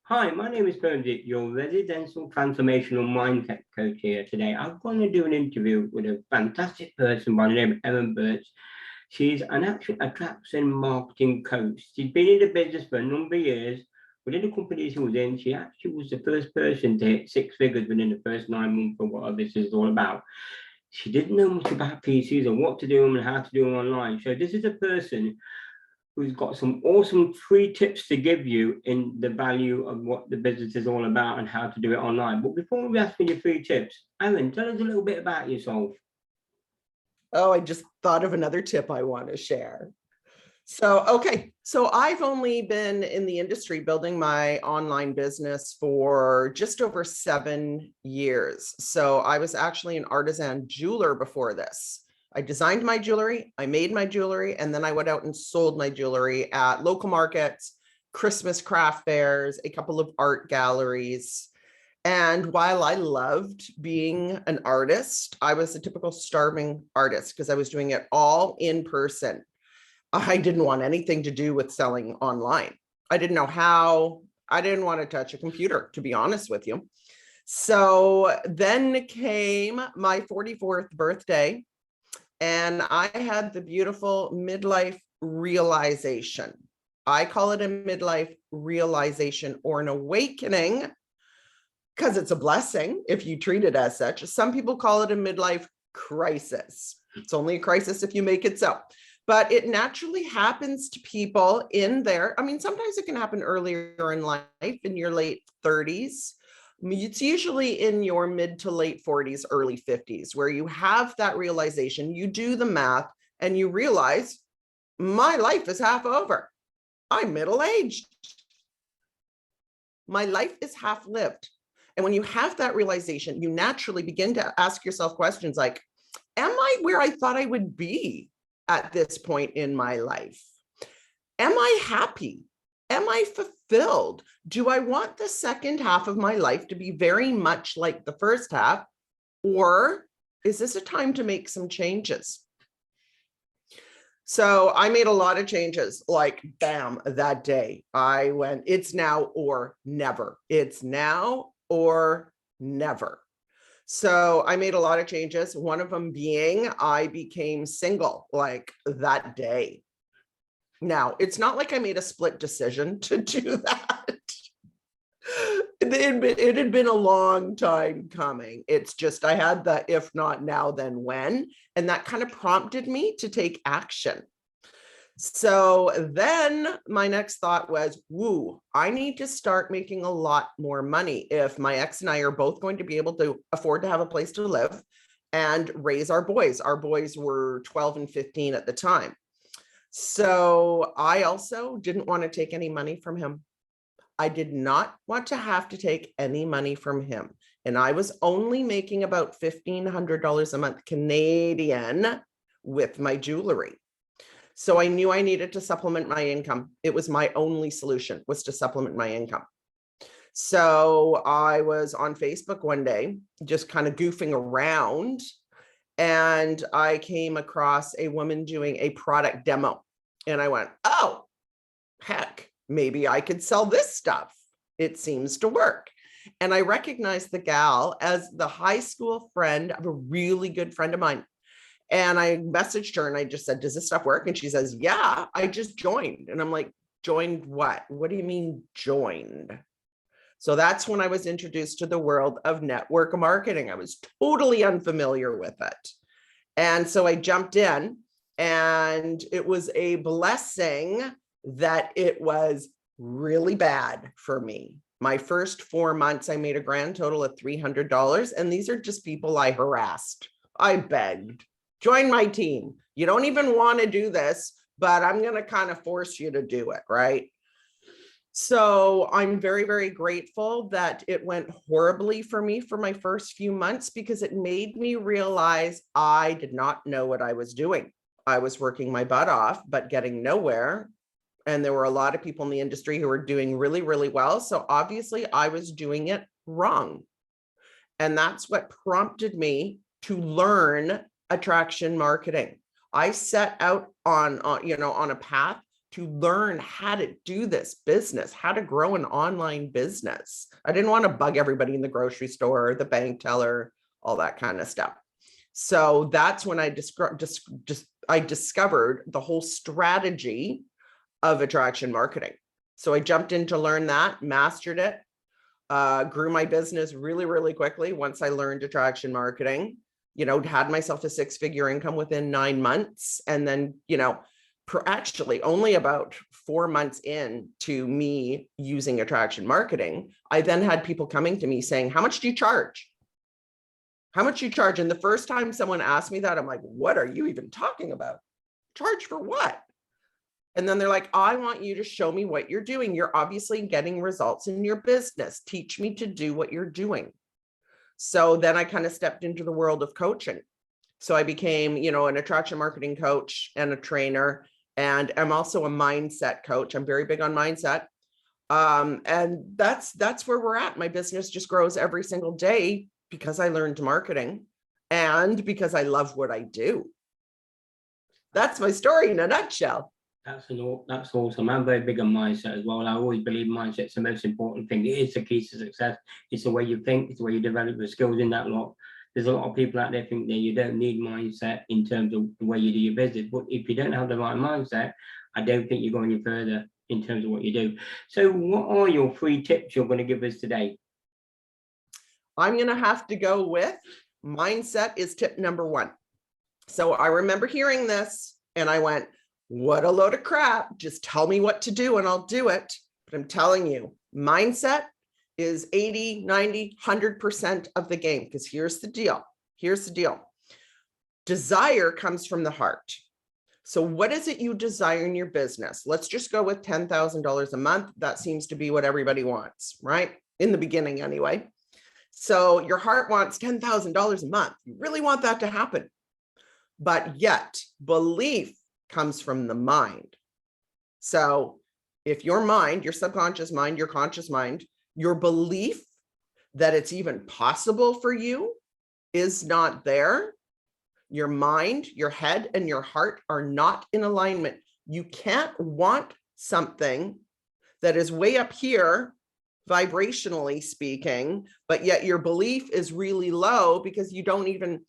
Hi, my name is Permit, your residential transformational mindset coach here today. I'm going to do an interview with a fantastic person by the name of Erin Birch. She's an actual attraction marketing coach. She's been in the business for a number of years. Within the company she was in, she actually was the first person to hit six figures within the first 9 months of what this is all about. She didn't know much about PCs and what to do and how to do them online. So this is a person who's got some awesome free tips to give you in the value of what the business is all about and how to do it online. But before we ask for your free tips, Erin, tell us a little bit about yourself. Oh, I just thought of another tip I want to share. So I've only been in the industry building my online business for just over 7 years. So I was actually an artisan jeweler before this. I designed my jewelry, I made my jewelry, and then I went out and sold my jewelry at local markets, Christmas craft fairs, a couple of art galleries. And while I loved being an artist, I was a typical starving artist because I was doing it all in person. I didn't want anything to do with selling online. I didn't know how. I didn't want to touch a computer, to be honest with you. So then came my 44th birthday, and I had the beautiful midlife realization. I call it a midlife realization or an awakening because it's a blessing if you treat it as such. Some people call it a midlife crisis. It's only a crisis if you make it so. But it naturally happens to people in there. I mean, sometimes it can happen earlier in life, in your late 30s. It's usually in your mid to late 40s, early 50s, where you have that realization, you do the math, and you realize my life is half over. I'm middle-aged. My life is half lived. And when you have that realization, you naturally begin to ask yourself questions like, am I where I thought I would be at this point in my life? Am I happy? Am I fulfilled? Do I want the second half of my life to be very much like the first half? Or is this a time to make some changes? So I made a lot of changes, like bam, that day. I went, it's now or never. It's now or never. So I made a lot of changes. One of them being I became single like that day. Now, it's not like I made a split decision to do that. It had been a long time coming. It's just I had the if not now, then when. And that kind of prompted me to take action. So then my next thought was, woo, I need to start making a lot more money if my ex and I are both going to be able to afford to have a place to live and raise our boys. Our boys were 12 and 15 at the time. So I also didn't want to take any money from him. I did not want to have to take any money from him. And I was only making about $1,500 a month Canadian with my jewelry. So I knew I needed to supplement my income. It was my only solution, was to supplement my income. So I was on Facebook one day, just kind of goofing around, and I came across a woman doing a product demo. And I went, oh, heck, maybe I could sell this stuff. It seems to work. And I recognized the gal as the high school friend of a really good friend of mine. And I messaged her and I just said, does this stuff work? And she says, yeah, I just joined. And I'm like, joined what? What do you mean joined? So that's when I was introduced to the world of network marketing. I was totally unfamiliar with it. And so I jumped in, and it was a blessing that it was really bad for me. My first 4 months, I made a grand total of $300. And these are just people I harassed. I begged. Join my team. You don't even want to do this, but I'm going to kind of force you to do it, right? So I'm very, very grateful that it went horribly for me for my first few months, because it made me realize I did not know what I was doing. I was working my butt off, but getting nowhere. And there were a lot of people in the industry who were doing really, really well. So obviously I was doing it wrong. And that's what prompted me to learn attraction marketing. I set out on a path to learn how to do this business, how to grow an online business. I didn't want to bug everybody in the grocery store, the bank teller, all that kind of stuff. So that's when I discovered the whole strategy of attraction marketing. So I jumped in to learn that, mastered it, grew my business really, really quickly once I learned attraction marketing, had myself a 6-figure income within 9 months. And then, actually only about 4 months in to me using attraction marketing, I then had people coming to me saying, how much do you charge? How much do you charge? And the first time someone asked me that, I'm like, what are you even talking about? Charge for what? And then they're like, I want you to show me what you're doing. You're obviously getting results in your business. Teach me to do what you're doing. So then I kind of stepped into the world of coaching. So I became, an attraction marketing coach and a trainer. And I'm also a mindset coach. I'm very big on mindset. And that's where we're at. My business just grows every single day because I learned marketing and because I love what I do. That's my story in a nutshell. That's awesome. I'm very big on mindset as well. I always believe mindset's the most important thing. It is the key to success. It's the way you think. It's the way you develop the skills in that lot. There's a lot of people out there think that you don't need mindset in terms of the way you do your business. But if you don't have the right mindset, I don't think you're going any further in terms of what you do. So what are your 3 tips you're going to give us today? I'm going to have to go with mindset is tip number 1. So I remember hearing this and I went, what a load of crap. Just tell me what to do and I'll do it. But I'm telling you, mindset is 80, 90, 100% of the game. Because here's the deal. Desire comes from the heart. So what is it you desire in your business? Let's just go with $10,000 a month. That seems to be what everybody wants, right? In the beginning anyway. So your heart wants $10,000 a month. You really want that to happen. But yet belief comes from the mind. So if your mind, your subconscious mind, your conscious mind, your belief that it's even possible for you is not there, your mind, your head, and your heart are not in alignment. You can't want something that is way up here, vibrationally speaking, but yet your belief is really low because you don't even,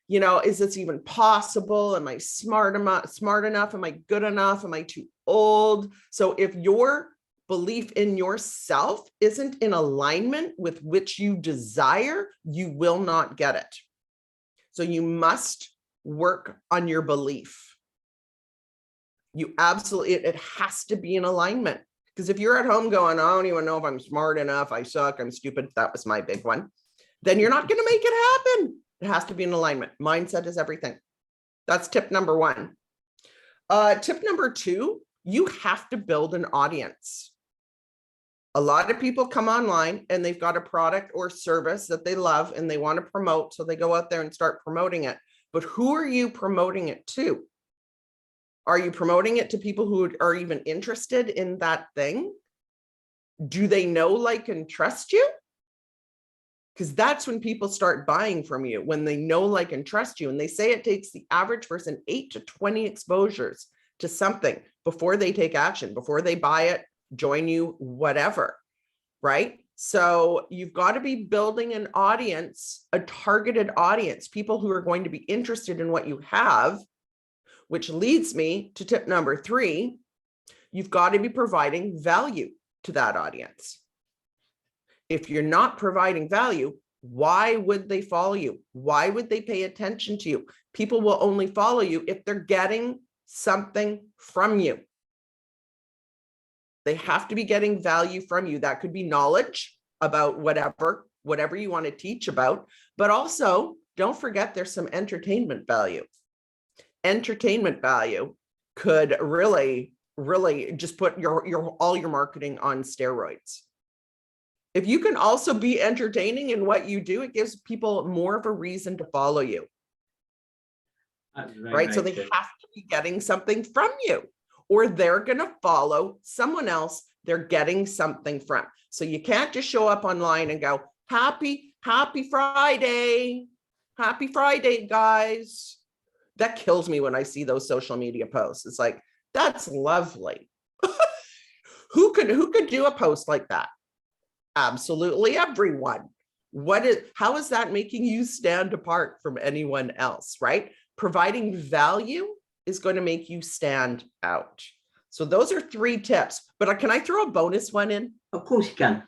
is this even possible? Am I smart enough? Am I good enough? Am I too old? So if your belief in yourself isn't in alignment with which you desire, you will not get it. So you must work on your belief. You absolutely, it has to be in alignment. Because if you're at home going, I don't even know if I'm smart enough, I suck, I'm stupid, that was my big one, then you're not going to make it happen. It has to be in alignment. Mindset is everything. That's tip number 1. Tip number 2, you have to build an audience. A lot of people come online and they've got a product or service that they love and they want to promote. So they go out there and start promoting it. But who are you promoting it to? Are you promoting it to people who are even interested in that thing? Do they know, like, and trust you? Because that's when people start buying from you, when they know, like, and trust you. And they say it takes the average person 8 to 20 exposures to something before they take action, before they buy it, join you, whatever, right? So you've got to be building an audience, a targeted audience, people who are going to be interested in what you have, which leads me to tip number 3. You've got to be providing value to that audience. If you're not providing value, why would they follow you? Why would they pay attention to you? People will only follow you if they're getting something from you. They have to be getting value from you. That could be knowledge about whatever you want to teach about, but also don't forget there's some entertainment value. Entertainment value could really just put all your marketing on steroids. If you can also be entertaining in what you do, it gives people more of a reason to follow you. Right? So they have to be getting something from you, or they're going to follow someone else they're getting something from. So you can't just show up online and go, happy Friday. Happy Friday, guys. That kills me when I see those social media posts. It's like, That's lovely. Who could do a post like that? Absolutely everyone. How is that making you stand apart from anyone else, right? Providing value is going to make you stand out. So those are 3 tips, but can I throw a bonus one in? Of course you can.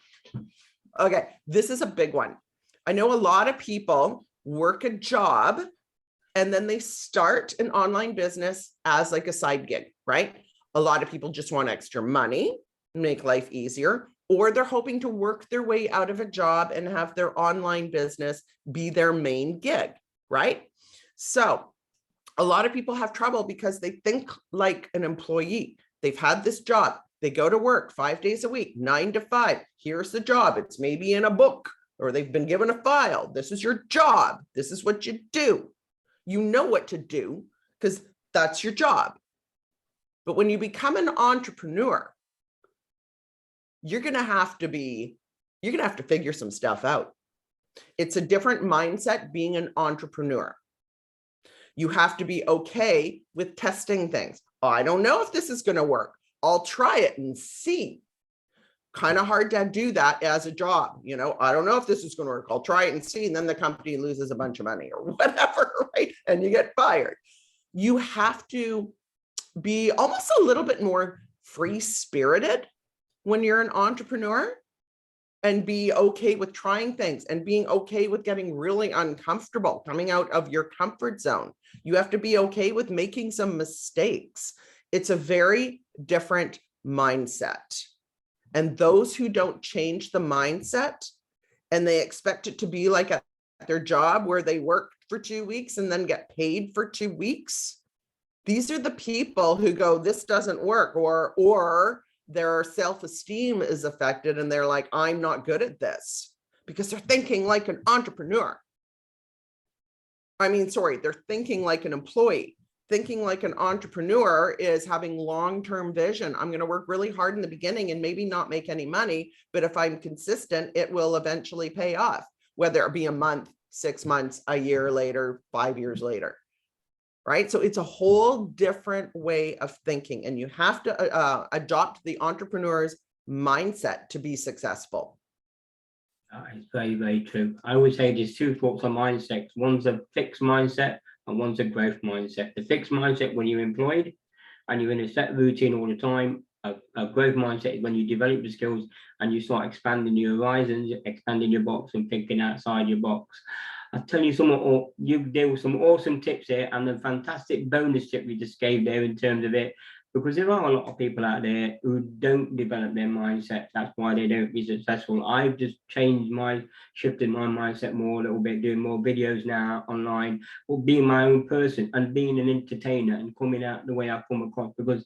Okay, this is a big one. I know a lot of people work a job and then they start an online business as like a side gig, right? A lot of people just want extra money, make life easier, or they're hoping to work their way out of a job and have their online business be their main gig, right? So a lot of people have trouble because they think like an employee. They've had this job. They go to work 5 days a week, 9 to 5. Here's the job. It's maybe in a book, or they've been given a file. This is your job. This is what you do. You know what to do because that's your job. But when you become an entrepreneur, you're going to have to figure some stuff out. It's a different mindset being an entrepreneur. You have to be okay with testing things. Oh, I don't know if this is going to work. I'll try it and see. Kind of hard to do that as a job. I don't know if this is going to work. I'll try it and see. And then the company loses a bunch of money or whatever, right? And you get fired. You have to be almost a little bit more free-spirited when you're an entrepreneur, and be okay with trying things and being okay with getting really uncomfortable, coming out of your comfort zone. You have to be okay with making some mistakes. It's a very different mindset. And those who don't change the mindset and they expect it to be like at their job where they work for 2 weeks and then get paid for 2 weeks, these are the people who go, this doesn't work, or their self-esteem is affected and they're like, I'm not good at this, because they're thinking like an entrepreneur. They're thinking like an employee. Thinking like an entrepreneur is having long-term vision. I'm going to work really hard in the beginning and maybe not make any money, but if I'm consistent, it will eventually pay off, whether it be a month, 6 months, a year later, 5 years later. Right? So it's a whole different way of thinking, and you have to adopt the entrepreneur's mindset to be successful. It's very, very true. I always say there's 2 sorts of mindsets. One's a fixed mindset and one's a growth mindset. The fixed mindset when you're employed and you're in a set routine all the time. A growth mindset is when you develop the skills and you start expanding your horizons, expanding your box and thinking outside your box. I'll tell you there were some awesome tips here, and a fantastic bonus tip we just gave there in terms of it, because there are a lot of people out there who don't develop their mindset. That's why they don't be successful. I've just shifted my mindset more a little bit, doing more videos now online, or being my own person and being an entertainer and coming out the way I come across, because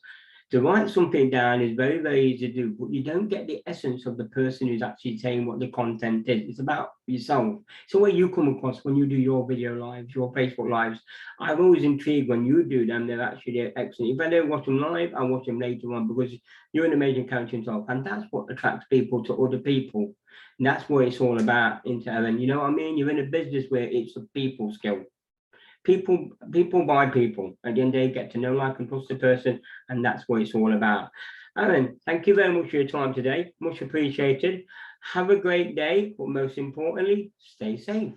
to write something down is very, very easy to do, but you don't get the essence of the person who's actually saying what the content is. It's about yourself. So what you come across when you do your video lives, your Facebook lives, I'm always intrigued when you do them. They're excellent. If I don't watch them live, I watch them later on, because you're an amazing coach yourself, and that's what attracts people to other people. And that's what it's all about, Ellen. You know what I mean? You're in a business where it's a people skill. People buy people. At the end of the day, get to know, like, and trust the person, and that's what it's all about. Erin, thank you very much for your time today. Much appreciated. Have a great day, but most importantly, stay safe.